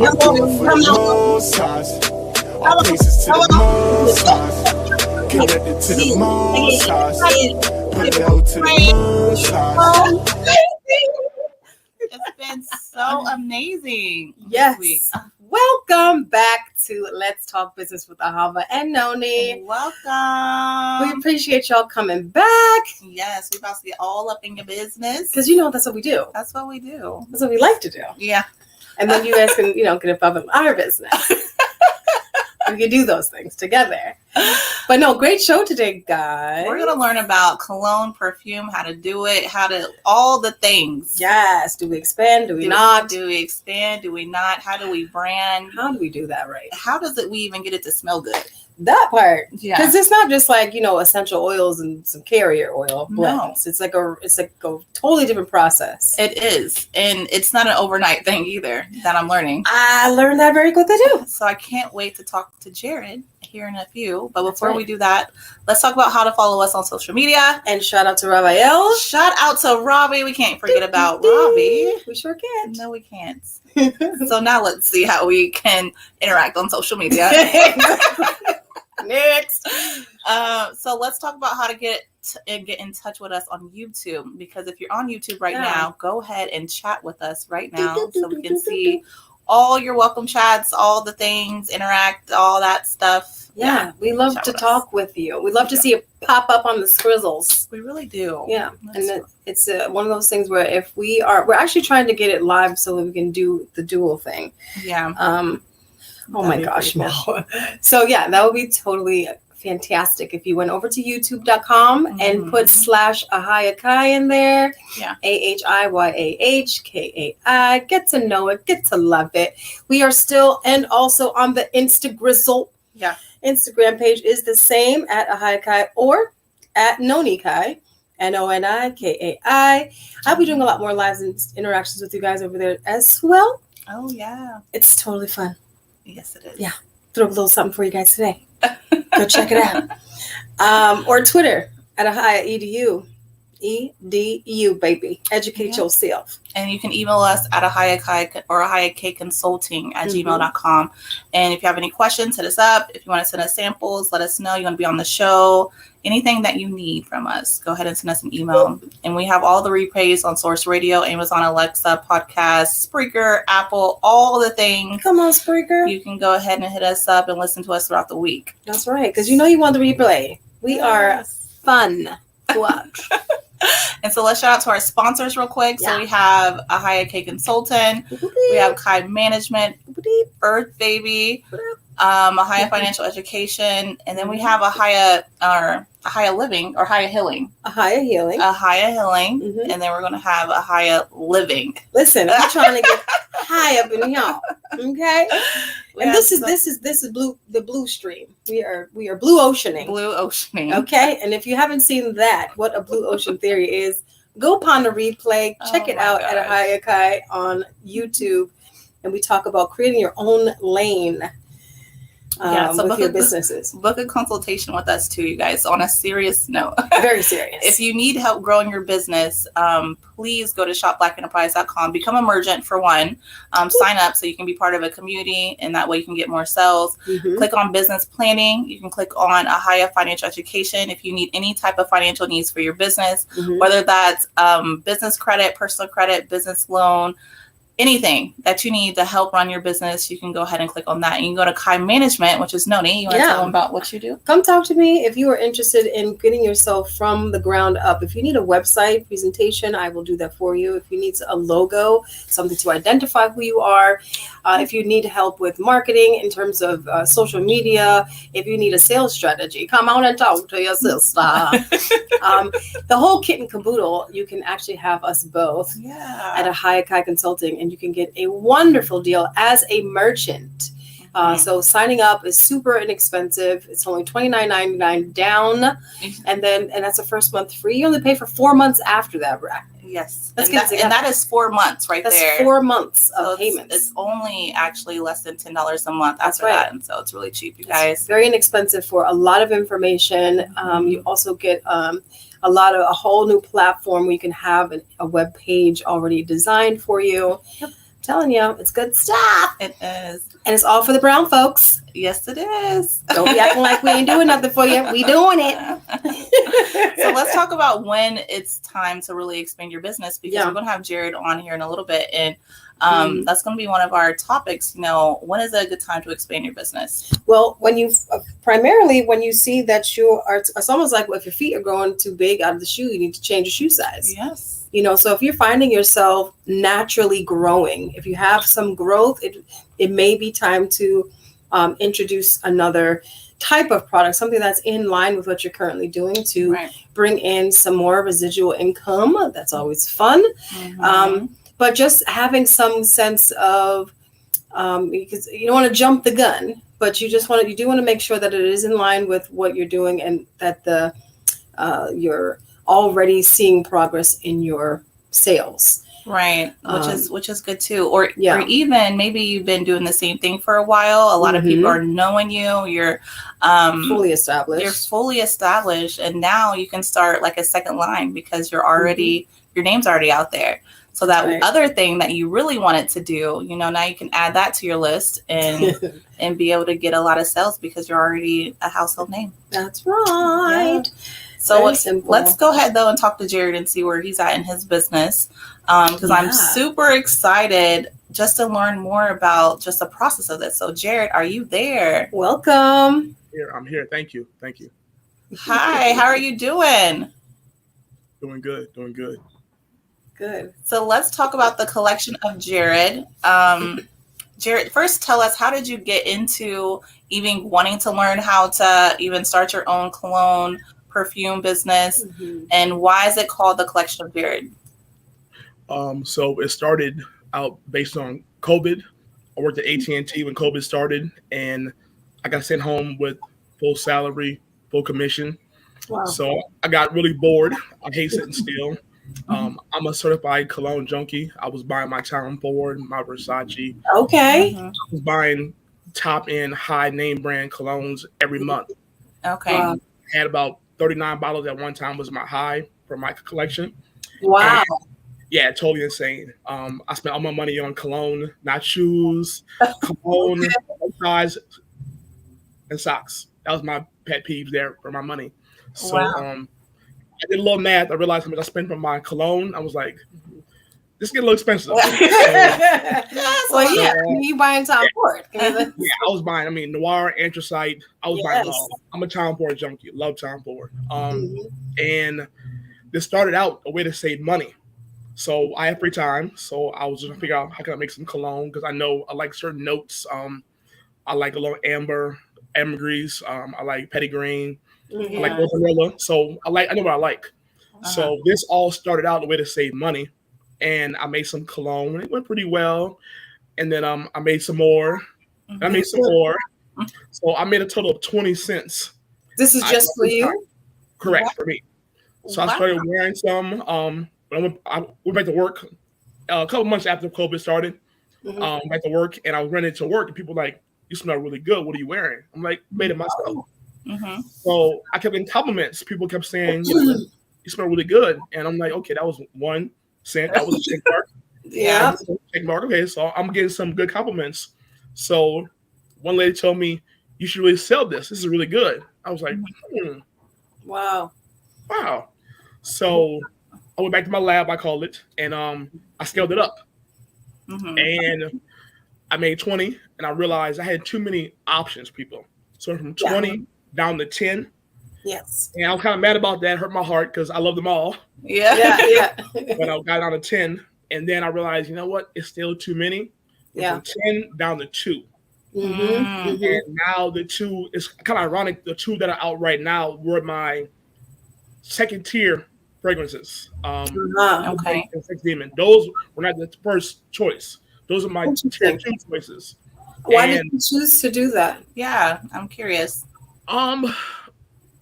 We're walking for the most highs. All praises to the most highs. Connected to the most highs. Put it out to the most highs. It's been so amazing. Yes. Welcome back to Let's Talk Business with Ahava and Noni. Welcome. We appreciate y'all coming back. Yes, we about to get all up in your business. Because that's what we do. That's what we do. That's what we like to do. Yeah. And then you guys can, get involved in our business. We can do those things together. But no, great show today, guys. We're going to learn about cologne, perfume, how to do it, all the things. Yes. Do we expand? Do we not? Do we expand? Do we not? How do we brand? How do we do that right? How does we even get it to smell good? That part. Yeah. Because it's not just like, essential oils and some carrier oil blends. No. It's like a totally different process. It is. And it's not an overnight thing either that I'm learning. I learned that very quickly too. So I can't wait to talk to Jared here in a few. But before we do that, let's talk about how to follow us on social media. And shout out to Raphael. Shout out to Robbie. We can't forget about Robbie. We sure can't. No, we can't. So now let's see how we can interact on social media. Next. So let's talk about how to get in touch with us on YouTube. Because if you're on YouTube right now, go ahead and chat with us right now so we can see all your welcome chats, all the things, interact, all that stuff. Yeah, we love to talk with you. We love to see it pop up on the scrizzles. We really do. Yeah, and it's one of those things where if we're actually trying to get it live so that we can do the dual thing. Yeah. Oh my gosh, Mel. So yeah, that would be totally fantastic if you went over to youtube.com and put /Ahaya in there. Yeah. AHIYAHKAI. Get to know it, get to love it. We are still and also on the Instagrizzle. Yeah. Instagram page is the same at Ahaya or at Noni Kai. NONIKAI. I'll be doing a lot more lives and interactions with you guys over there as well. Oh yeah. It's totally fun. Yes, it is. Yeah. Throw a little something for you guys today. Go check it out. Or Twitter at Ahaya EDU, baby. Educate yourself. And you can email us at ahayakconsulting@gmail.com. And if you have any questions, hit us up. If you want to send us samples, let us know you want to be on the show. Anything that you need from us, go ahead and send us an email. And we have all the replays on Source Radio, Amazon Alexa, Podcast, Spreaker, Apple, all the things. Come on, Spreaker. You can go ahead and hit us up and listen to us throughout the week. That's right, because you want the replay. We are fun to watch. And so let's shout out to our sponsors real quick. Yeah. So we have Ahaya K Consultant, we have Kai Management, Earth Baby, Ahaya Financial Education, and then we have Ahaya Living or Ahaya Healing. Ahaya Healing. And then we're going to have Ahaya Living. Listen, I'm trying to get high up in y'all. Okay? And this is the blue stream. We are blue oceaning. Blue oceaning. Okay? And if you haven't seen that, what a blue ocean theory is, go upon the replay, check it out at Ahaya Kai on YouTube, and we talk about creating your own lane. So with your businesses. Book a consultation with us too, you guys, on a serious note. Very serious. If you need help growing your business, please go to shopblackenterprise.com. Become a merchant for one. Sign up so you can be part of a community, and that way you can get more sales. Click on business planning. You can click on Ahaya Financial Education if you need any type of financial needs for your business, whether that's business credit, personal credit, business loan, anything that you need to help run your business, you can go ahead and click on that. And you can go to Kai Management, which is Noni. You want to tell them about what you do? Come talk to me if you are interested in getting yourself from the ground up. If you need a website presentation, I will do that for you. If you need a logo, something to identify who you are. If you need help with marketing in terms of social media, if you need a sales strategy, come on and talk to your sister. The whole kit and caboodle, you can actually have us both at Ahaya Kai Consulting, and you can get a wonderful deal as a merchant. So signing up is super inexpensive. It's only $29.99 down, and that's the first month free. You only pay for 4 months after that, right? Yes, and that is 4 months there. That's 4 months of payments. It's only actually less than $10 a month after that, and so it's really cheap, you guys. It's very inexpensive for a lot of information. You also get a whole new platform where you can have a web page already designed for you. Telling you, it's good stuff. It is. And it's all for the brown folks. Yes, it is. Don't be acting like we ain't doing nothing for you. We doing it. So let's talk about when it's time to really expand your business, because we're going to have Jared on here in a little bit. And that's going to be one of our topics. When is it a good time to expand your business? Well, when you see that it's almost like if your feet are growing too big out of the shoe, you need to change your shoe size. Yes. So if you're finding yourself naturally growing, if you have some growth, it may be time to introduce another type of product, something that's in line with what you're currently doing to bring in some more residual income. That's always fun. Mm-hmm. But just having some sense of, because you don't want to jump the gun, but you do want to make sure that it is in line with what you're doing and that you're already seeing progress in your sales. Right. Which is good too. Or even maybe you've been doing the same thing for a while. A lot of people are knowing you. You're fully established. You're fully established. And now you can start like a second line because you're already, your name's already out there. So that other thing that you really wanted to do, now you can add that to your list and and be able to get a lot of sales because you're already a household name. That's right. Yeah. So let's go ahead, though, and talk to Jared and see where he's at in his business, because I'm super excited just to learn more about just the process of this. So, Jared, are you there? Welcome. I'm here. Thank you. Hi. How are you doing? Doing good. Good. So let's talk about the collection of Jared. Jared, first tell us, how did you get into even wanting to learn how to even start your own cologne perfume business, and why is it called the collection of Jared? So it started out based on COVID. I worked at AT&T when COVID started, and I got sent home with full salary, full commission. Wow. So I got really bored. I hate sitting still. I'm a certified cologne junkie. I was buying my Tom Ford, my Versace. Okay. I was buying top end, high name brand colognes every month. Okay. I had about 39 bottles at one time was my high for my collection. Wow. And, totally insane. I spent all my money on cologne, not shoes, cologne, ties, and socks. That was my pet peeves there for my money. So I did a little math. I realized how much I spent for my cologne. I was like, this is getting a little expensive. You buying Tom Ford. I was buying, Noir, Anthracite. I was buying them all. I'm a Tom Ford junkie. Love Tom Ford. And this started out a way to save money. So I had free time. So I was just trying to figure out how can I make some cologne, because I know I like certain notes. I like a little ambergris. I like petitgreen. I like vanilla. So I know what I like. So this all started out a way to save money. And I made some cologne. It went pretty well. And then I made some more. I made some more. So I made a total of 20 cents. This is just for you? Correct, for me. So I started wearing some. I went back to work a couple months after COVID started. Back to work, and I was running to work, and people were like, "You smell really good. What are you wearing?" I'm like, "Made it myself." So I kept getting compliments. People kept saying, "You smell really good," and I'm like, "Okay, that was 1 cent. That was a check mark." Check mark. Okay, so I'm getting some good compliments. So one lady told me, "You should really sell this. This is really good." I was like, Wow. So I went back to my lab, I called it, and I scaled it up. And I made 20, and I realized I had too many options, people. So from 20 down to 10. Yes. And I was kind of mad about that. Hurt my heart because I love them all. Yeah. But I got down to 10, and then I realized, you know what? It's still too many. From 10 down to 2. And now the 2 is kind of ironic. The 2 that are out right now were my second tier fragrances. Okay. Sex Demon. Those were not the first choice. Those are my tier 2 choices. Why did you choose to do that? Yeah, I'm curious.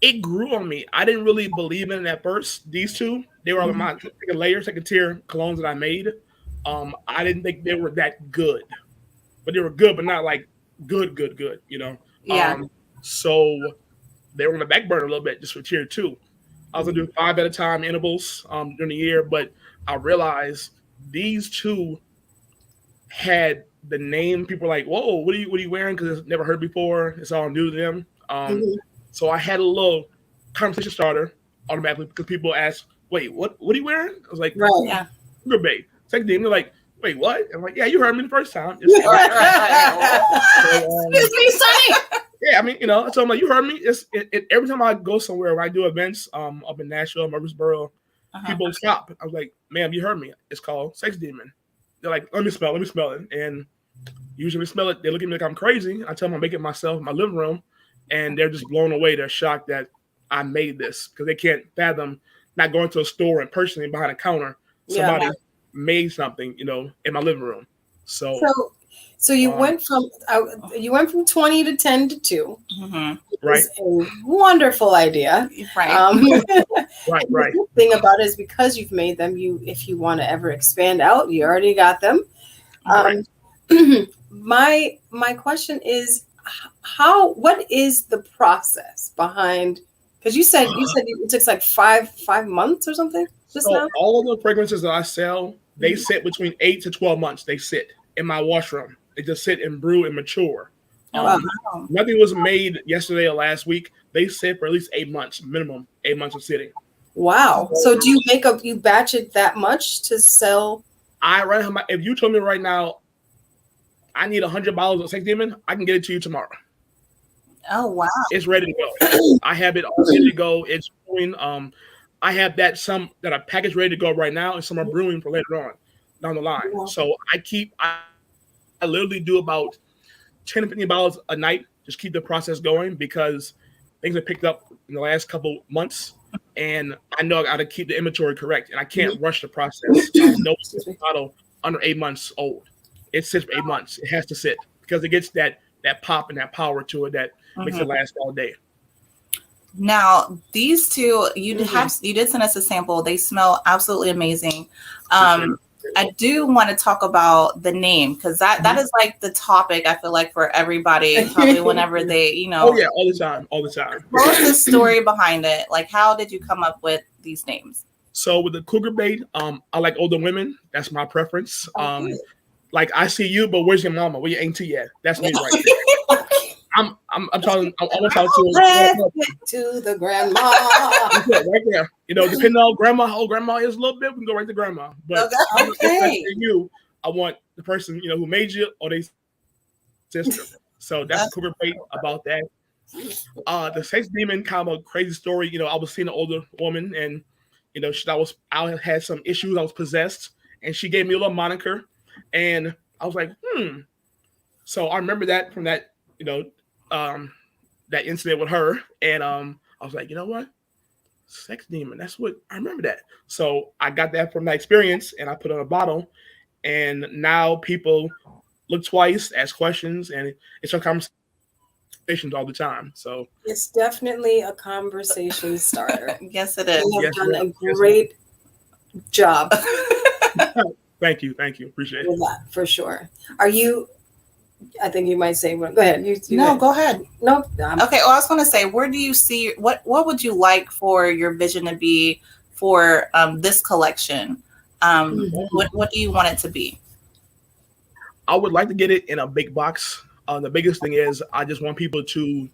It grew on me. I didn't really believe in it at first. These 2, they were my second tier colognes that I made. I didn't think they were that good, but they were good, but not like good, you know? So they were on the back burner a little bit just for tier 2. I was gonna do 5 at a time intervals during the year, but I realized these 2 had the name. People were like, "Whoa, what are you wearing?" Because it's never heard before. It's all new to them. So I had a little conversation starter automatically because people ask, "Wait, what are you wearing?" I was like, Right. Yeah. Cougar Bait. Second they're like, "Wait, what?" I'm like, "Yeah, you heard me the first time." Excuse me, Sonny. Yeah, I mean, so I'm like, you heard me. Every time I go somewhere, when I do events up in Nashville, Murfreesboro, people stop. I was like, "Ma'am, you heard me. It's called Sex Demon." They're like, let me smell it. And usually smell it, they look at me like I'm crazy. I tell them I make it myself in my living room, and they're just blown away. They're shocked that I made this because they can't fathom not going to a store and purchasing behind a counter. Somebody made something, in my living room. So you went from 20 to 10 to 2. Right. It's a wonderful idea. Right. Right. The thing about it is because you've made them, if you want to ever expand out, you already got them. Right. My question is, what is the process behind? Because you said it took like 5 months or something. All of the fragrances that I sell, they sit between 8 to 12 months. They sit in my washroom. They just sit and brew and mature. Wow. Nothing was made yesterday or last week. They sit for at least 8 months, minimum 8 months of sitting. Wow. So do you batch it that much to sell? If you told me right now, I need 100 bottles of Sex Demon, I can get it to you tomorrow. Oh, wow. It's ready to go. I have it all ready to go. It's brewing. I have some that are packaged ready to go right now, and some are brewing for later on down the line. Wow. So I literally do about 10 to 15 bottles a night, just keep the process going because things have picked up in the last couple months, and I know I got to keep the inventory correct, and I can't rush the process. No bottle under 8 months old. It sits for 8 months. It has to sit because it gets that pop and that power to it that makes it last all day. Now, these two, you did send us a sample. They smell absolutely amazing. I do want to talk about the name because that is like the topic I feel like for everybody probably whenever they Oh yeah, all the time. What was the story behind it? Like, how did you come up with these names? So with the Cougar Bait, I like older women. That's my preference. Like I see you, but where's your mama? Where your auntie at? That's me right there. I'm talking. I'm almost out to the grandma. Right there. Depending on how old grandma is a little bit, we can go right to grandma. But okay. You, I want the person who made you or they sister. So that's the Cougar Bait about that. The Sex Demon, kind of a crazy story. I was seeing an older woman, and I had some issues. I was possessed, and she gave me a little moniker, and I was like, So I remember that from that. That incident with her, and I was like, you know what, Sex Demon, that's what I remember that. So I got that from that experience, and I put it on a bottle, and now people look twice, ask questions, and it's a conversations all the time. So it's definitely a conversation starter. Yes, it is. You have done a great job. Thank you, appreciate it. That, for sure. Are you? I think you might say, well, go ahead. Go ahead. No. Okay. Well, I was going to say, where do you see what would you like for your vision to be for this collection? What do you want it to be? I would like to get it in a big box. The biggest thing is I just want people to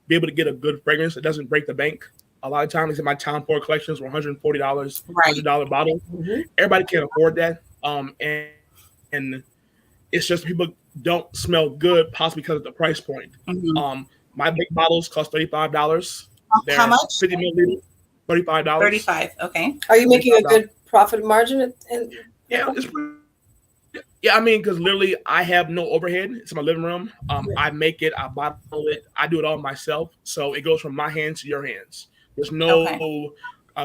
be able to get a good fragrance that doesn't break the bank. A lot of times in my Town Port collections were $140, $100 bottle. Everybody can't afford that. And it's just people don't smell good, possibly because of the price point. My big bottles cost $35. How much? 50 milliliters, $35. $35. Okay. Are you making a good profit margin? Yeah, I mean, because literally I have no overhead. It's in my living room. I make it, I bottle it, I do it all myself. So it goes from my hands to your hands. There's no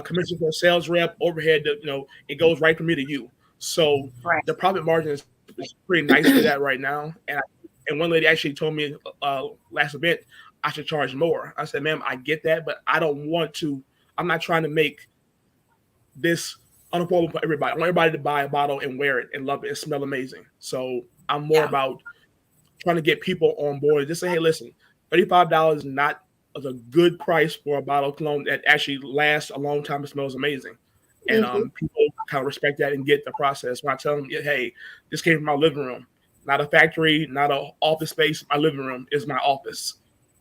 commission for a sales rep, overhead. It goes right from me to you. So the profit margin is pretty nice for that right now. And one lady actually told me last event I should charge more. I said, ma'am, I get that, but I don't want to. I'm not trying to make this unaffordable for everybody. I want everybody to buy a bottle and wear it and love it and smell amazing. So I'm more about trying to get people on board. Just say, hey, listen, $35 is not a good price for a bottle of cologne that actually lasts a long time and smells amazing. And people kind of respect that and get the process. When I tell them, hey, this came from my living room, not a factory, not an office space. My living room is my office.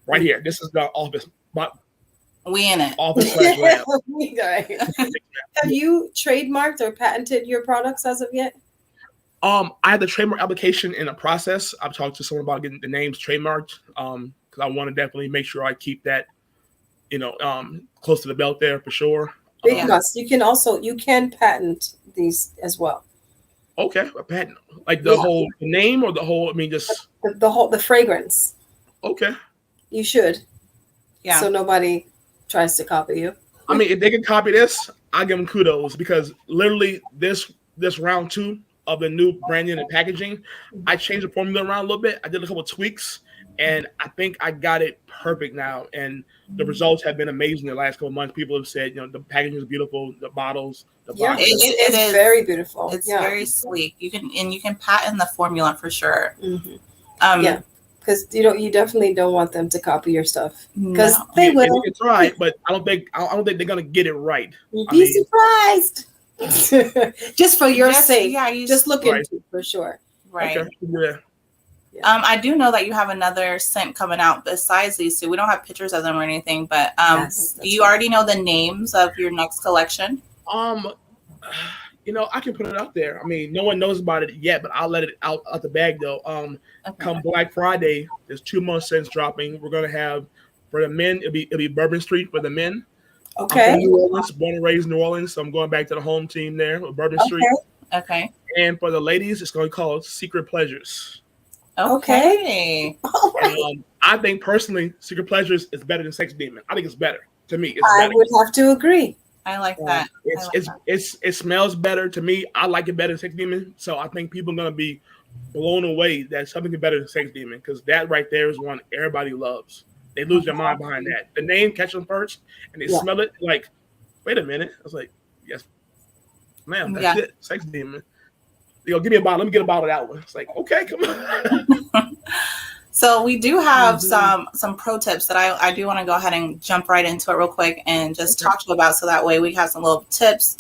Right here. This is the office. My We in it. office slash lab. Have you trademarked or patented your products as of yet? I had the trademark application in the process. I've talked to someone about getting the names trademarked. Because I want to definitely make sure I keep that, close to the belt there for sure. Big must. You can patent these as well. Okay, a patent, like the whole name or the whole. I mean, just the fragrance. Okay. You should. Yeah. So nobody tries to copy you. I mean, if they can copy this, I give them kudos because literally this round 2 of the new branding and packaging, I changed the formula around a little bit. I did a couple of tweaks, and I think I got it perfect now. And the results have been amazing the last couple of months. People have said, the packaging is beautiful, the bottles, the bottles. It is very beautiful. It's very sleek. You can patent the formula for sure. Mm-hmm. Because you definitely don't want them to copy your stuff because they will. They can try, but I don't think they're gonna get it right. You'd be surprised. Just for your sake. Yeah, just look into it for sure. Right. Okay. Yeah. I do know that you have another scent coming out besides these two. We don't have pictures of them or anything, but do you already know the names of your next collection? I can put it out there. I mean, no one knows about it yet, but I'll let it out the bag though. Come Black Friday, there's 2 more scents dropping. We're gonna have for the men, it'll be Bourbon Street for the men. Okay. I'm from New Orleans, born and raised in New Orleans, so I'm going back to the home team there with Bourbon Street. Okay. And for the ladies, it's going to be called Secret Pleasures. Okay. And, I think personally, Secret Pleasures is better than Sex Demon. I think it's better to me. I would have to agree. I like that. It smells better to me. I like it better than Sex Demon. So I think people are gonna be blown away that something is better than Sex Demon because that right there is one everybody loves. They lose their mind behind that. The name catch them first, and they smell it like, wait a minute. I was like, yes, ma'am, that's it. Sex Demon. Give me a bottle. Let me get a bottle of that one. It's like, okay, come on. So we do have some pro tips that I do want to go ahead and jump right into it real quick and just talk to you about, so that way we have some little tips.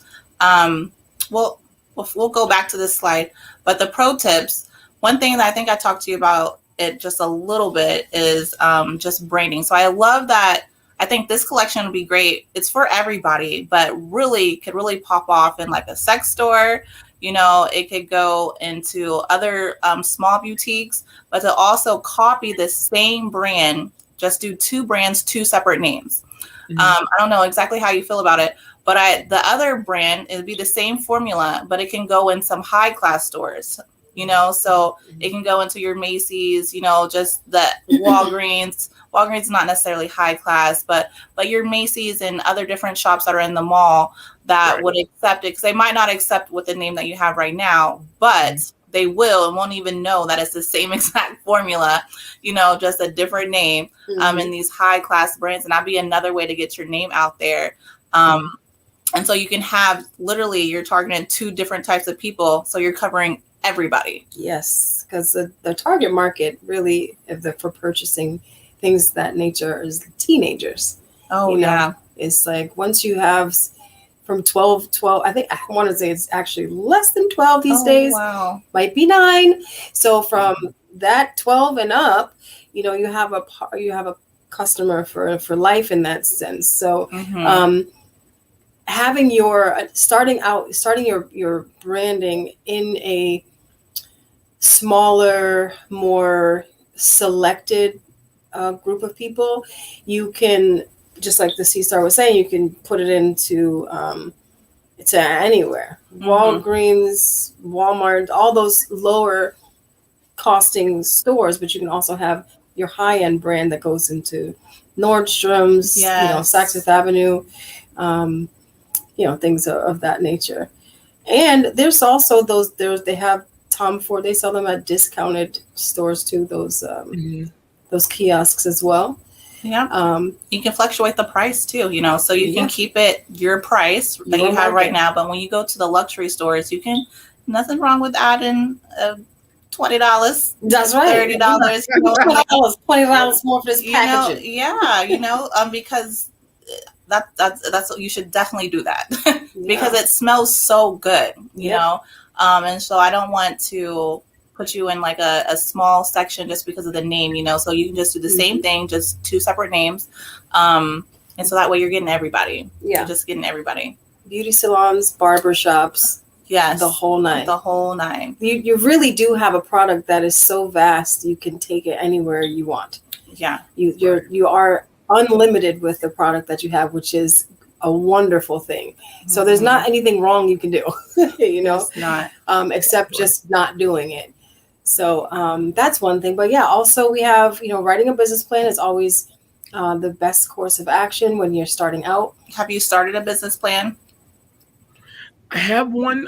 We'll go back to this slide, but the pro tips. One thing that I think I talked to you about it just a little bit is just branding. So I love that. I think this collection would be great. It's for everybody, but could really pop off in like a sex store. It could go into other small boutiques, but to also copy the same brand, just do 2 brands, 2 separate names. Mm-hmm. I don't know exactly how you feel about it, but the other brand, it'd be the same formula, but it can go in some high class stores. So it can go into your Macy's, just the Walgreens. Walgreens is not necessarily high class, but your Macy's and other different shops that are in the mall that would accept it, because they might not accept with the name that you have right now, but they will and won't even know that it's the same exact formula, just a different name in these high class brands. And that'd be another way to get your name out there. And so you can have literally, you're targeting 2 different types of people. So you're covering everybody. Yes, because the target market really for purchasing things that nature is teenagers. It's like once you have from 12, I think I want to say it's actually less than 12 these days. Wow. Might be 9. So from that 12 and up, you have a customer for life in that sense. So having starting your branding in a smaller, more selected group of people, you can, just like the C-Star was saying, you can put it into to anywhere. Walgreens, Walmart, all those lower costing stores, but you can also have your high-end brand that goes into Nordstrom's, Saks Fifth Avenue, things of that nature. And there's also they have Tom Ford, they sell them at discounted stores too, those kiosks as well. Yeah. You can fluctuate the price too, so you can keep it your price that you have right now. But when you go to the luxury stores, nothing wrong with adding $20. That's right. $30. $20 more for this packaging. Because that's what you should definitely do that because it smells so good, you know. And so I don't want to put you in like a small section just because of the name, you know, so you can just do the same thing, just 2 separate names. And so that way you're getting everybody. Yeah. You're just getting everybody. Beauty salons, barber shops. Yes. The whole nine. The whole nine. You really do have a product that is so vast, you can take it anywhere you want. Yeah. You are unlimited with the product that you have, which is a wonderful thing. So there's not anything wrong you can do, you know, It's not. Except just not doing it. So that's one thing. But yeah, also we have, you know, writing a business plan is always the best course of action when you're starting out. Have you started a business plan? I have one.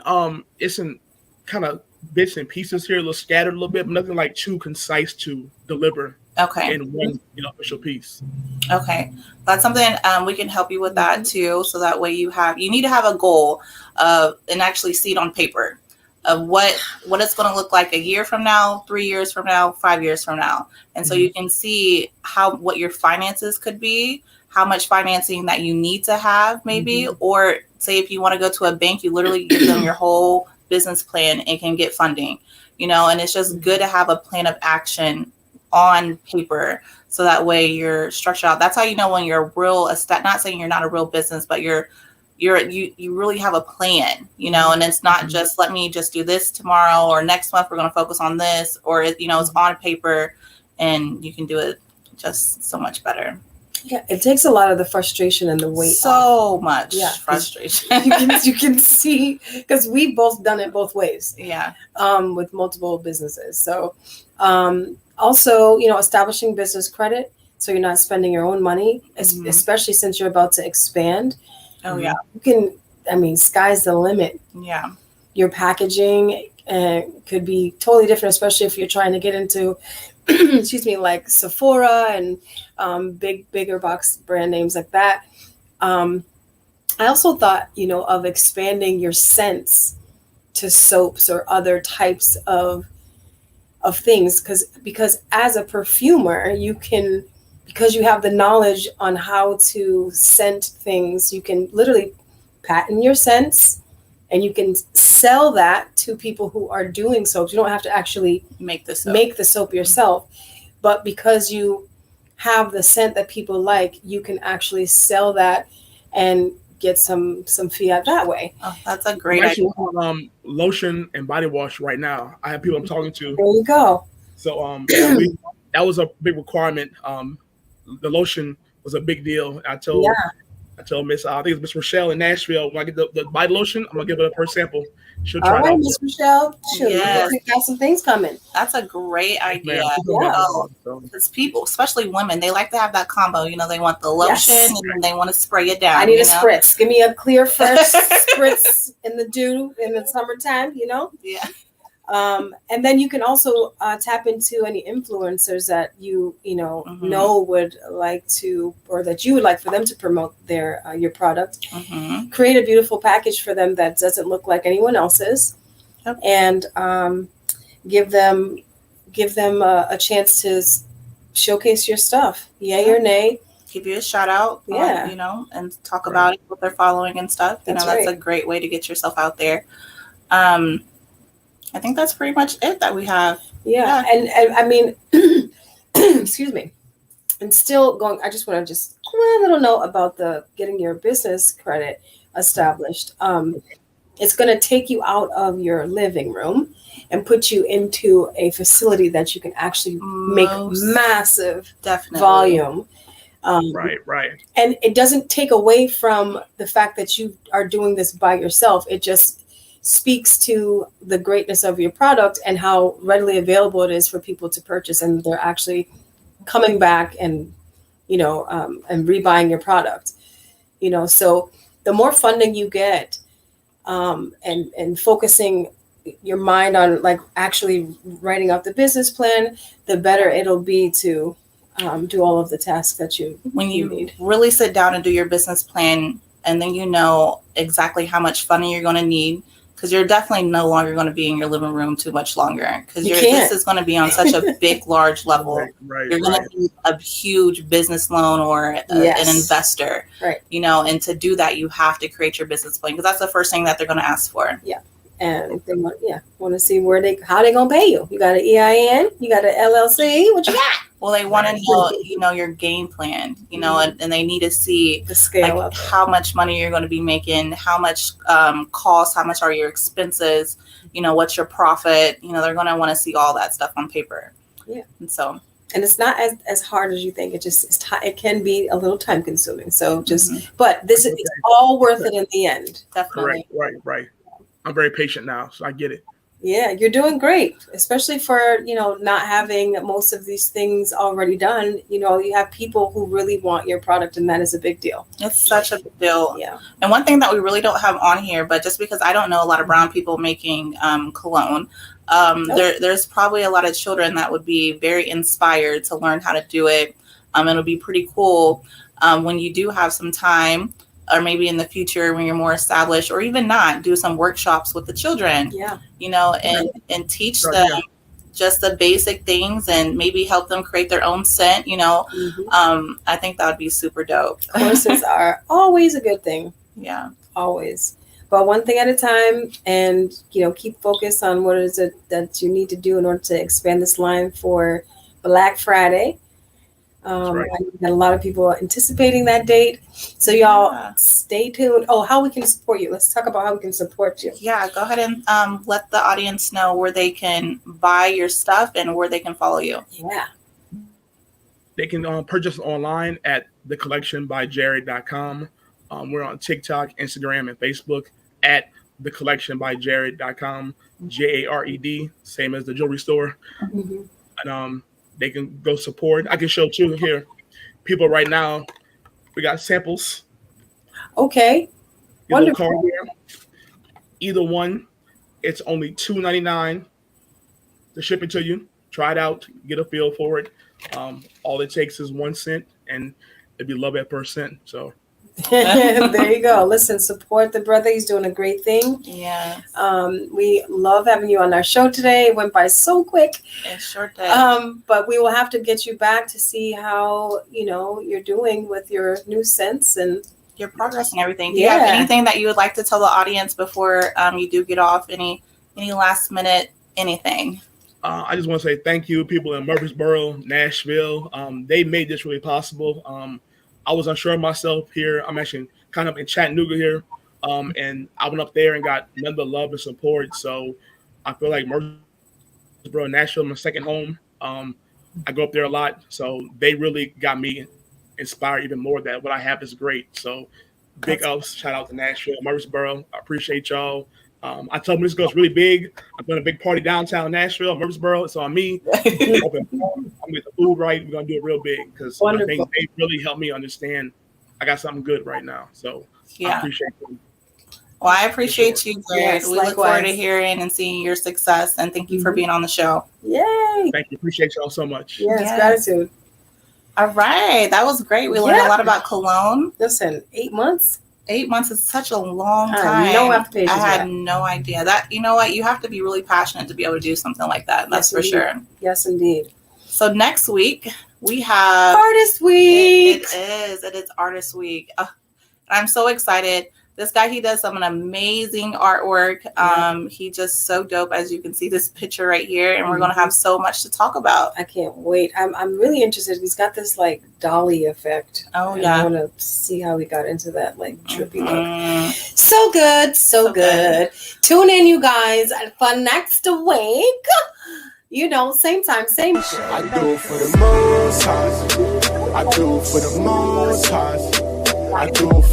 It's in kind of bits and pieces here, a little scattered a little bit, but nothing like too concise to deliver Okay. in one, you know, official piece. Okay. That's something we can help you with that too. So that way you need to have a goal of, and actually see it on paper of what it's going to look like a year from now, 3 years from now, 5 years from now. And so you can see what your finances could be, how much financing that you need to have maybe, or say if you want to go to a bank, you literally give them your whole business plan and can get funding, you know, and it's just good to have a plan of action on paper. So that way you're structured out. That's how you know when you're real estate, not saying you're not a real business, but you really have a plan, you know, and it's not just, let me just do this tomorrow or next month, we're going to focus on this, or, you know, it's on paper and you can do it just so much better. Yeah, it takes a lot of the frustration and the weight so off. much frustration. you can see, because we've both done it both ways. Yeah. With multiple businesses. So also, you know, establishing business credit so you're not spending your own money, especially since you're about to expand. Oh yeah. You can, I mean, sky's the limit. Yeah. Your packaging could be totally different, especially if you're trying to get into excuse me, like Sephora and bigger box brand names like that. I also thought, you know, of expanding your scents to soaps or other types of things, because as a perfumer, you can, because you have the knowledge on how to scent things, you can literally patent your scents. And you can sell that to people who are doing soaps. You don't have to actually make the soap yourself. But because you have the scent that people like, you can actually sell that and get some fiat that way. Oh, that's a great idea. Lotion and body wash right now. I have people I'm talking to. There you go. So that was a big requirement. The lotion was a big deal. I told Miss, I think it's Miss Rochelle in Nashville, when I get the body lotion, I'm gonna give her a first sample. She'll try it out. Miss Rochelle. Sure, we got some things coming. That's a great idea. Yeah. Because people, especially women, they like to have that combo. You know, they want the lotion and then they want to spray it down. I need a spritz. Give me a clear first spritz in the dew in the summertime. You know. Yeah. And then you can also tap into any influencers that you know would like to, or that you would like for them to promote your product. Create a beautiful package for them that doesn't look like anyone else's, and give them a chance to showcase your stuff. Yay or nay. Give you a shout out, you know, and talk about it with their following and stuff. You know, that's a great way to get yourself out there. I think that's pretty much it that we have. Yeah. And I mean, excuse me. And still going, I just want to a little note about getting your business credit established. It's going to take you out of your living room and put you into a facility that you can actually make massive volume. Right. And it doesn't take away from the fact that you are doing this by yourself. It just speaks to the greatness of your product and how readily available it is for people to purchase, and they're actually coming back and and rebuying your product. So the more funding you get, and focusing your mind on like actually writing out the business plan, the better it'll be to do all of the tasks that you need. Really sit down and do your business plan, and then you know exactly how much funding you're going to need. Because you're definitely no longer going to be in your living room too much longer. Because this is going to be on such a big, large level. You're going to need a huge business loan or an investor. Right. And to do that, you have to create your business plan, because that's the first thing that they're going to ask for. Yeah. and they want to see how they gonna pay you. You got an EIN, you got an LLC, what you got? Well, they want to know, your game plan, and they need to see the scale of how much money you're going to be making, how much cost, how much are your expenses, what's your profit. They're going to want to see all that stuff on paper. Yeah. And it's not as hard as you think. It can be a little time consuming. So but this is all worth it in the end. Definitely. Right. I'm very patient now, so I get it. Yeah, you're doing great, especially for, not having most of these things already done. You have people who really want your product, and that is a big deal. It's such a big deal. Yeah. And one thing that we really don't have on here, but just because I don't know a lot of brown people making cologne, there's probably a lot of children that would be very inspired to learn how to do it. It'll be pretty cool when you do have some time, or maybe in the future when you're more established, or even not, do some workshops with the children. Yeah. And teach them just the basic things, and maybe help them create their own scent. I think that would be super dope. Courses are always a good thing. Yeah, always. But one thing at a time, and keep focused on what is it that you need to do in order to expand this line for Black Friday. Right. I got a lot of people anticipating that date. So y'all stay tuned. Oh, how we can support you. Let's talk about how we can support you. Yeah, go ahead and let the audience know where they can buy your stuff and where they can follow you. Yeah. They can purchase online at thecollectionbyjared.com. We're on TikTok, Instagram, and Facebook at thecollectionbyjared.com. JARED, same as the jewelry store. Mm-hmm. And they can go support. I can show too here. People right now, we got samples. Okay. Wonderful. Either one, it's only $2.99 to ship it to you. Try it out, get a feel for it. All it takes is 1 cent, and it'd be love at first cent. So there you go. Listen, support the brother. He's doing a great thing. Yeah. We love having you on our show today. It went by so quick. It sure did. But we will have to get you back to see how, you're doing with your new scents and your progress and everything. Do you have anything that you would like to tell the audience before you do get off? Any last minute anything? I just want to say thank you, people in Murfreesboro, Nashville. They made this really possible. I was unsure of myself here. I'm actually kind of in Chattanooga here. And I went up there and got none but love and support. So I feel like Murfreesboro, Nashville, my second home. I go up there a lot. So they really got me inspired even more that what I have is great. So big ups, shout out to Nashville, Murfreesboro. I appreciate y'all. I told them this goes really big. I'm doing a big party downtown Nashville, Murfreesboro. It's on me. I'm gonna get the food right. We're gonna do it real big because I think they really helped me understand I got something good right now. So I appreciate them. Well, I appreciate you, Jared. Yes, we look forward to hearing and seeing your success, and thank you for being on the show. Yay! Thank you. Appreciate y'all so much. Yes, gratitude. All right. That was great. We learned a lot about cologne. Listen, 8 months? 8 months is such a long time. I had no idea. That, you know what? You have to be really passionate to be able to do something like that. That's for sure. Yes, indeed. So next week, we have... Artist Week! It is Artist Week. I'm so excited. This guy, he does some amazing artwork. He just so dope, as you can see this picture right here, and we're going to have so much to talk about. I can't wait. I'm really interested. He's got this like dolly effect. Oh yeah. I want to see how he got into that like trippy look. So good, so good. Tune in, you guys, for next week. Same time, same shit. I do it for the most high. I do it for the most high. I do it